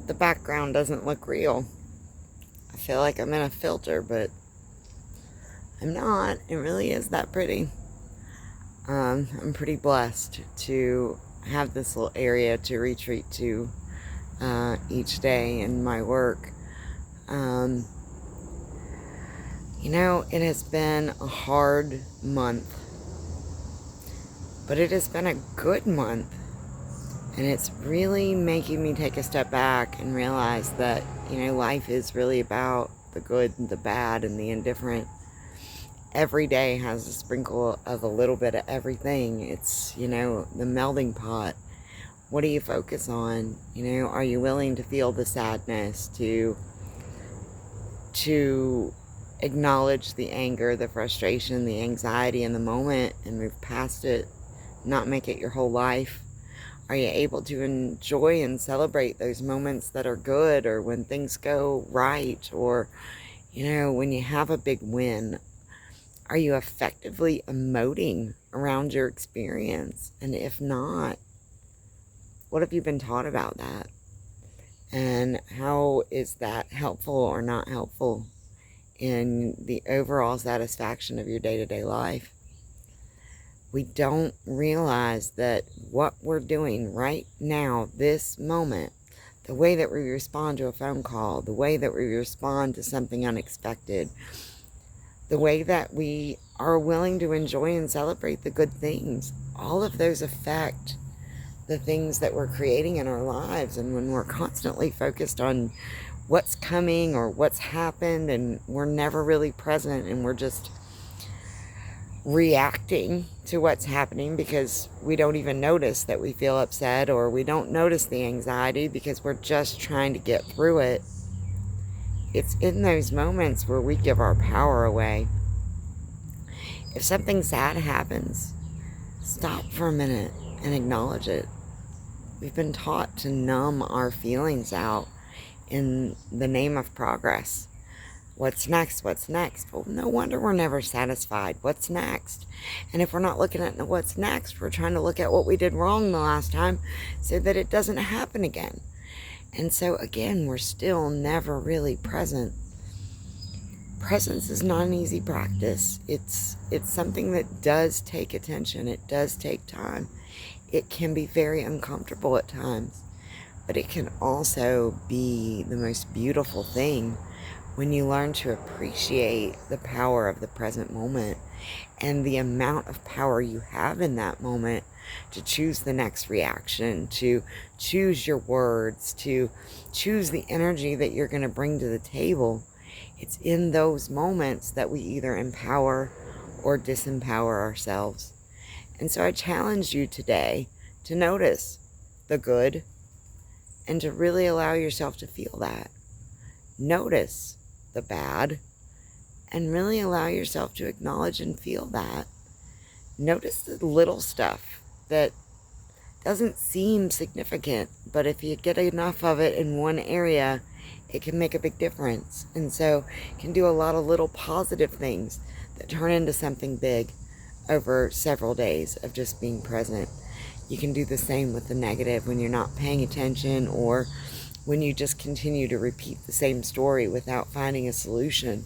the background doesn't look real. I feel like I'm in a filter, but I'm not. It really is that pretty. I'm pretty blessed to have this little area to retreat to each day in my work. It has been a hard month, but it has been a good month. And it's really making me take a step back and realize that, life is really about the good and the bad and the indifferent. Every day has a sprinkle of a little bit of everything. It's, the melding pot. What do you focus on? Are you willing to feel the sadness, to acknowledge the anger, the frustration, the anxiety in the moment and move past it, not make it your whole life? Are you able to enjoy and celebrate those moments that are good, or when things go right, or, when you have a big win? Are you effectively emoting around your experience? And if not, what have you been taught about that? And how is that helpful or not helpful in the overall satisfaction of your day-to-day life? We don't realize that what we're doing right now, this moment, the way that we respond to a phone call, the way that we respond to something unexpected, the way that we are willing to enjoy and celebrate the good things, all of those affect the things that we're creating in our lives. And when we're constantly focused on what's coming or what's happened, and we're never really present, and we're just reacting to what's happening because we don't even notice that we feel upset, or we don't notice the anxiety because we're just trying to get through it. It's in those moments where we give our power away. If something sad happens, stop for a minute and acknowledge it. We've been taught to numb our feelings out in the name of progress. What's next? What's next? Well, no wonder we're never satisfied. What's next? And if we're not looking at what's next, we're trying to look at what we did wrong the last time so that it doesn't happen again. And so again, we're still never really present. Presence is not an easy practice. It's something that does take attention. It does take time. It can be very uncomfortable at times, but it can also be the most beautiful thing when you learn to appreciate the power of the present moment and the amount of power you have in that moment to choose the next reaction, to choose your words, to choose the energy that you're going to bring to the table. It's in those moments that we either empower or disempower ourselves. And so I challenge you today to notice the good and to really allow yourself to feel that. Notice the bad and really allow yourself to acknowledge and feel that. Notice the little stuff that doesn't seem significant, but if you get enough of it in one area, it can make a big difference. And so you can do a lot of little positive things that turn into something big over several days of just being present. You can do the same with the negative when you're not paying attention, or when you just continue to repeat the same story without finding a solution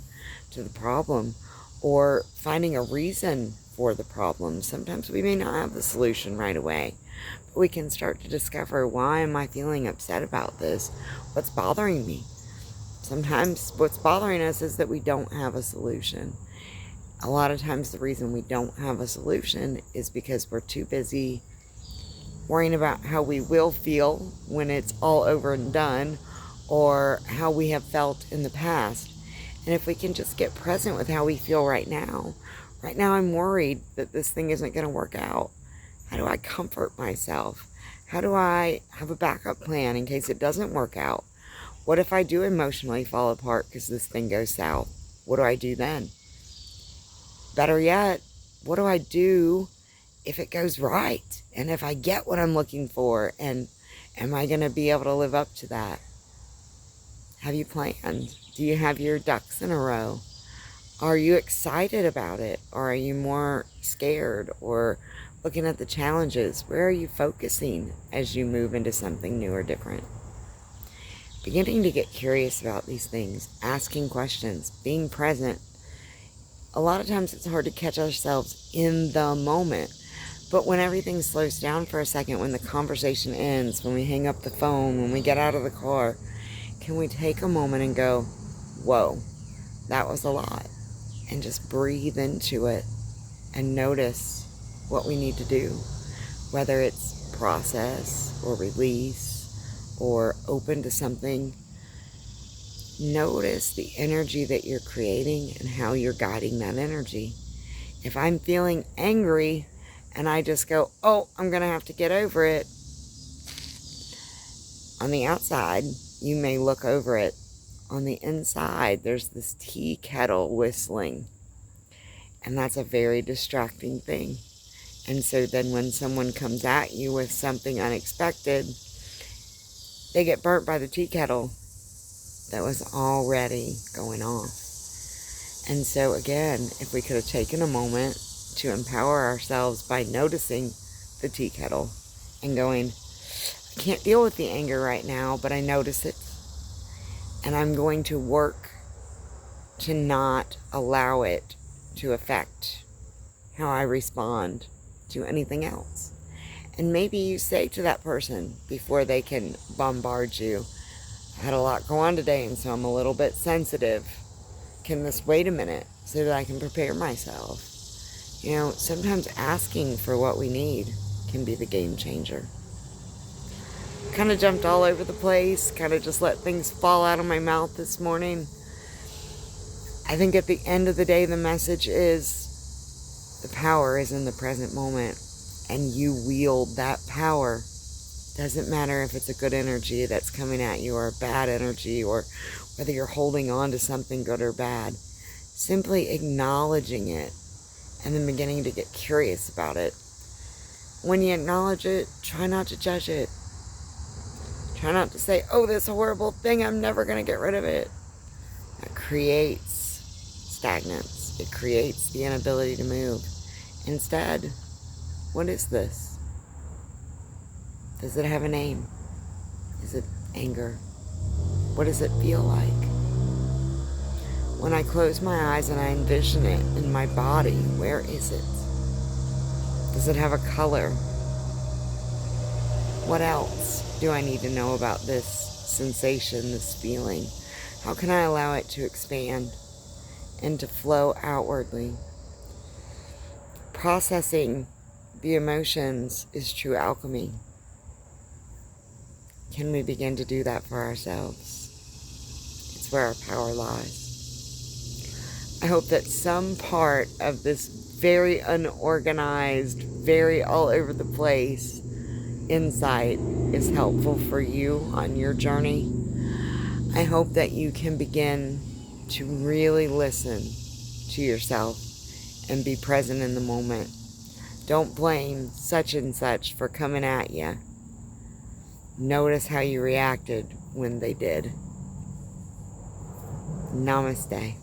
to the problem or finding a reason for the problem. Sometimes we may not have the solution right away, but we can start to discover, why am I feeling upset about this? What's bothering me? Sometimes what's bothering us is that we don't have a solution. A lot of times the reason we don't have a solution is because we're too busy worrying about how we will feel when it's all over and done, or how we have felt in the past. And if we can just get present with how we feel right now I'm worried that this thing isn't going to work out. How do I comfort myself? How do I have a backup plan in case it doesn't work out? What if I do emotionally fall apart because this thing goes south? What do I do then? Better yet, what do I do if it goes right? And if I get what I'm looking for, and am I going to be able to live up to that? Have you planned? Do you have your ducks in a row? Are you excited about it? Or are you more scared or looking at the challenges? Where are you focusing as you move into something new or different? beginning to get curious about these things, asking questions, being present. A lot of times it's hard to catch ourselves in the moment. But when everything slows down for a second, when the conversation ends, when we hang up the phone, when we get out of the car, can we take a moment and go, whoa, that was a lot, and just breathe into it and notice what we need to do, whether it's process or release or open to something. Notice the energy that you're creating and how you're guiding that energy. If I'm feeling angry and I just go, oh, I'm going to have to get over it, on the outside, you may look over it. On the inside, there's this tea kettle whistling. And that's a very distracting thing. And so then when someone comes at you with something unexpected, they get burnt by the tea kettle that was already going off. And so again, if we could have taken a moment to empower ourselves by noticing the tea kettle and going, I can't deal with the anger right now, but I notice it. And I'm going to work to not allow it to affect how I respond to anything else. And maybe you say to that person before they can bombard you, I had a lot go on today, and so I'm a little bit sensitive. Can this wait a minute so that I can prepare myself? You know, sometimes asking for what we need can be the game changer. Kind of jumped all over the place, kind of just let things fall out of my mouth this morning. I think at the end of the day, the message is the power is in the present moment, and you wield that power. Doesn't matter if it's a good energy that's coming at you or a bad energy, or whether you're holding on to something good or bad. Simply acknowledging it and then beginning to get curious about it. When you acknowledge it, try not to judge it. Try not to say, oh, this horrible thing, I'm never going to get rid of it. That creates stagnance. It creates the inability to move. Instead, what is this? Does it have a name? Is it anger? What does it feel like? When I close my eyes and I envision it in my body, where is it? Does it have a color? What else do I need to know about this sensation, this feeling? How can I allow it to expand and to flow outwardly? Processing the emotions is true alchemy. Can we begin to do that for ourselves? It's where our power lies. I hope that some part of this very unorganized, very all over the place insight is helpful for you on your journey. I hope that you can begin to really listen to yourself and be present in the moment. Don't blame such and such for coming at you. Notice how you reacted when they did. Namaste.